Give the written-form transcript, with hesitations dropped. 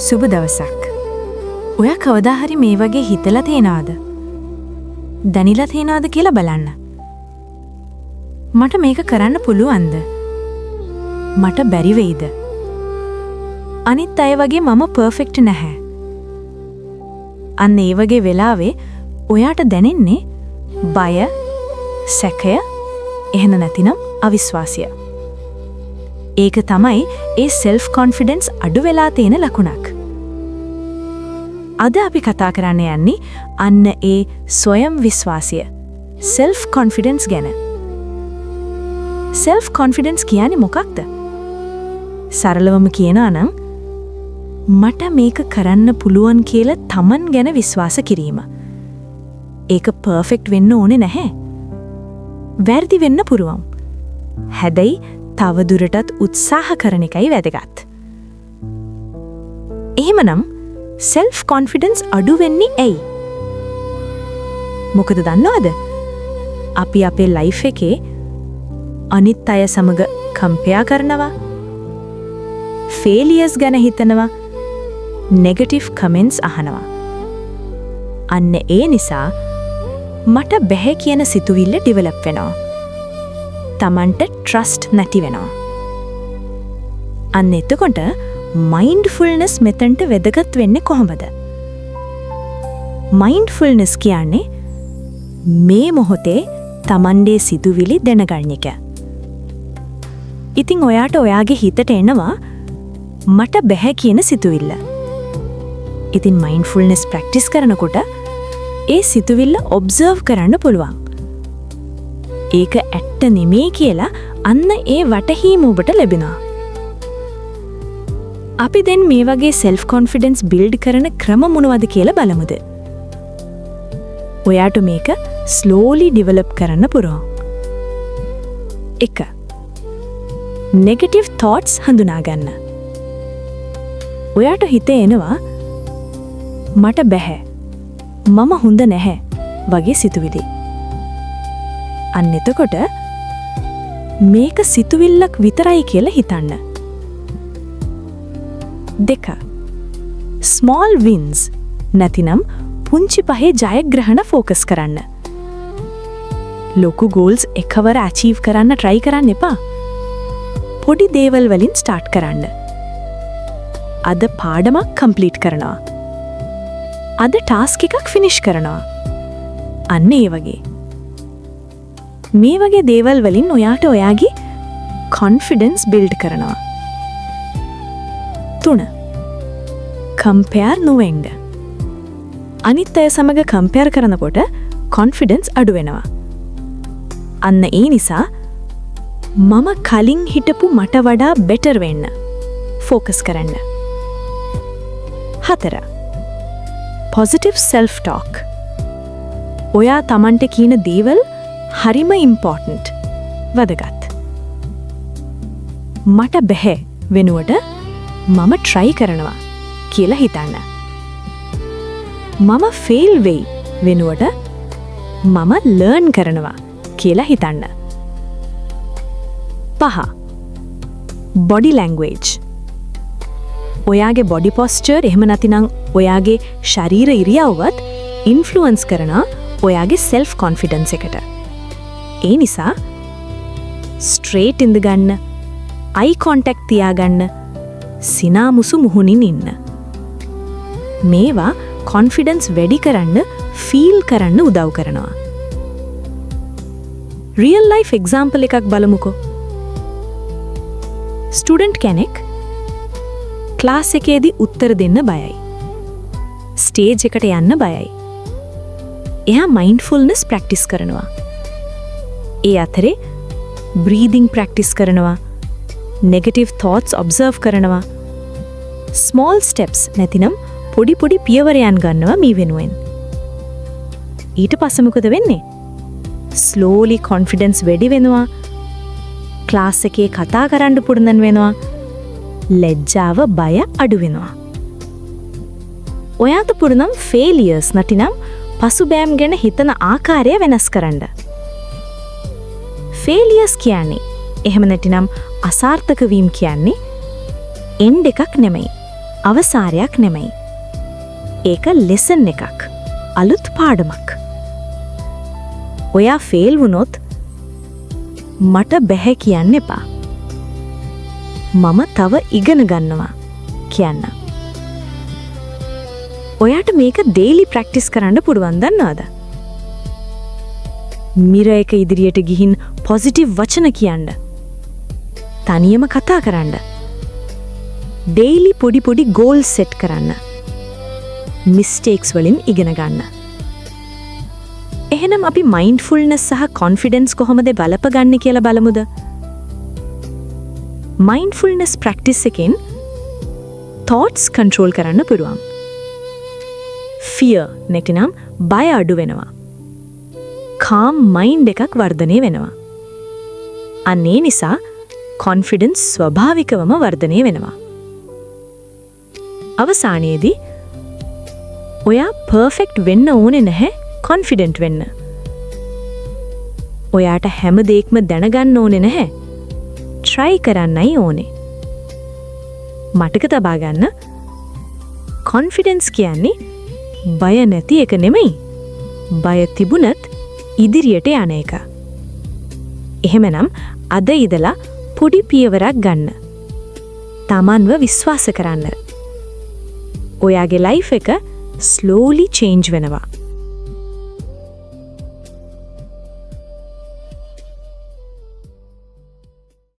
සුබ දවසක්. ඔයා කවදා හරි මේ වගේ හිතලා තේනවද? දැනිලා තේනවද කියලා බලන්න. මට මේක කරන්න පුළුවන්ද? මට බැරි වෙයිද? අනිත් අය වගේ මම පර්ෆෙක්ට් නැහැ. අන්න ඒ වගේ වෙලාවේ ඔයාට දැනෙන්නේ බය, සැකය, එහෙම නැතිනම් අවිශ්වාසය. ඒක තමයි ඒ self confidence අඩු වෙලා තියෙන ලකුණක්. අද අපි කතා කරන්න යන්නේ අන්න ඒ ස්වයං විශ්වාසය, self confidence ගැන. self confidence කියන්නේ මොකක්ද? සරලවම කියනවා නම් මට මේක කරන්න පුළුවන් කියලා තමන් ගැන විශ්වාස කිරීම. ඒක පර්ෆෙක්ට් වෙන්න ඕනේ නැහැ. වැරදි වෙන්න පුළුවන්. හැබැයි තව දුරටත් උත්සාහ කරන එකයි වැදගත්. එහෙමනම් self confidence අඩු වෙන්නේ ඇයි? මොකද දන්නවද? අපි අපේ life එකේ අනිත් අය සමග compare කරනවා, failures ගැන හිතනවා, negative comments අහනවා. අන්න ඒ නිසා මට බැහැ කියන සිතුවිල්ල develop වෙනවා. තමන්ට trust නැති වෙනවා. අන්න එතකොට mindfulness මෙතනට වැදගත් වෙන්නේ කොහොමද? mindfulness කියන්නේ මේ මොහොතේ තමන්ගේ සිතුවිලි දැනගන්න එක. ඉතින් ඔයාට ඔයාගේ හිතට එනවා මට බැහැ කියන සිතුවිල්ල. ඉතින් mindfulness practice කරනකොට ඒ සිතුවිල්ල observe කරන්න පුළුවන්. ඒක ඇත්ත නෙමෙයි කියලා අන්න ඒ වටහීම ඔබට ලැබෙනවා. අපි දැන් මේ වගේ self confidence build කරන ක්‍රම මොනවද කියලා බලමුද? ඔයාට මේක slowly develop කරන්න පුළුවන්. 1. negative thoughts හඳුනා ගන්න. ඔයාට හිතේ එනවා මට බැහැ, මම හොඳ නැහැ වගේ සිතුවිලි. අන්න එතකොට මේක සිතුවිල්ලක් විතරයි කියලා හිතන්න. 2. small wins නැතිනම් පුංචි පහේ ජයග්‍රහණ ફોකස් කරන්න. ලොකු goals එකවර achieve කරන්න try කරන්න එපා. පොඩි දේවල් වලින් start කරන්න. අද පාඩමක් complete කරනවා. අද task එකක් finish කරනවා. අන්න ඒ වගේ. මේ වගේ දේවල් වලින් ඔයාට ඔයාගේ confidence build කරනවා. 3. compare නොවෙන්න. අනිත් අය සමග compare කරනකොට confidence අඩු වෙනවා. අන්න ඒ නිසා මම කලින් හිටපු මට වඩා better වෙන්න focus කරන්න. 4. positive self talk. ඔයා තමන්ට කියන දේවල් හරිම important. වැදගත්. මට බැහැ වෙනුවට මම try කරනවා කියලා හිතන්න. මම fail වෙයි වෙනුවට මම learn කරනවා කියලා හිතන්න. 5. body language. ඔයාගේ body posture එහෙම නැතිනම් ඔයාගේ ශරීර ඉරියව්වත් influence කරනවා ඔයාගේ self confidence එකට. ඒ නිසා straight ඉඳ ගන්න, eye contact තියාගන්න, සිනාමුසු මුහුණින් ඉන්න. මේවා confidence වැඩි කරන්න, feel කරන්න උදව් කරනවා. real life example එකක් බලමුකෝ. ස්ටුඩන්ට් කෙනෙක් ක්ලාස් එකේදී උත්තර දෙන්න බයයි. ස්ටේජ් එකට යන්න බයයි. එයා mindfulness practice කරනවා. ඒ අතරේ breathing practice කරනවා. negative thoughts observe කරනවා. small steps නැතිනම් පොඩි පොඩි පියවරයන් ගන්නවා මේ වෙනුවෙන්. ඊට පස්සේ මොකද වෙන්නේ? slowly confidence වැඩි වෙනවා. ක්ලාස් එකේ කතා කරන්න පුරුදු වෙනවා. ලැජ්ජාව බය අඩු වෙනවා. ඔයාට පුරුනම් failures නැතිනම් පසුබෑම් ගැන හිතන ආකාරය වෙනස් කරන්න. failures කියන්නේ එහෙම නැතිනම් අසාර්ථක වීම කියන්නේ end එකක් නෙමෙයි. අවසාරයක් නෙමෙයි. ඒක ලෙසන් එකක්. අලුත් පාඩමක්. ඔයා ෆේල් වුණොත් මට බැහැ කියන්න එපා. මම තව ඉගෙන ගන්නවා කියන්න. ඔයාට මේක ඩේලි ප්‍රැක්ටිස් කරන්න පුළුවන් දන්නවද? මිර එක ඉදිරියට ගිහින් පොසිටිව් වචන කියන්න. තනියම කතා කරන්න. ඩේලි පොඩි පොඩි ගෝල් සෙට් කරන්න. මිස්ටේක්ස් වලින් ඉගෙන ගන්න. එහෙනම් අපි මයින්ඩ්ෆුල්නස් සහ කොන්ෆිඩන්ස් කොහොමද බලපගන්නේ කියලා බලමුද? මයින්ඩ්ෆුල්නස් ප්‍රැක්ටිස් එකෙන් thoughts control කරන්න පුළුවන්. fear නැතිනම් බය අඩු වෙනවා. calm mind එකක් වර්ධනය වෙනවා. අනේ නිසා confidence ස්වභාවිකවම වර්ධනය වෙනවා. අවසානයේදී ඔයා perfect වෙන්න ඕනේ නැහැ confident වෙන්න. ඔයාට හැම දෙයක්ම දැනගන්න ඕනේ නැහැ. try කරන්නයි ඕනේ. මතක තබා ගන්න confidence කියන්නේ බය නැති එක නෙමෙයි. බය තිබුණත් ඉදිරියට යන එක. එහෙමනම් අද ඉඳලා පොඩි පියවරක් ගන්න. තමන්ව විශ්වාස කරන්න. ඔයාගේ ලයිෆ් එක slowly change වෙනවා.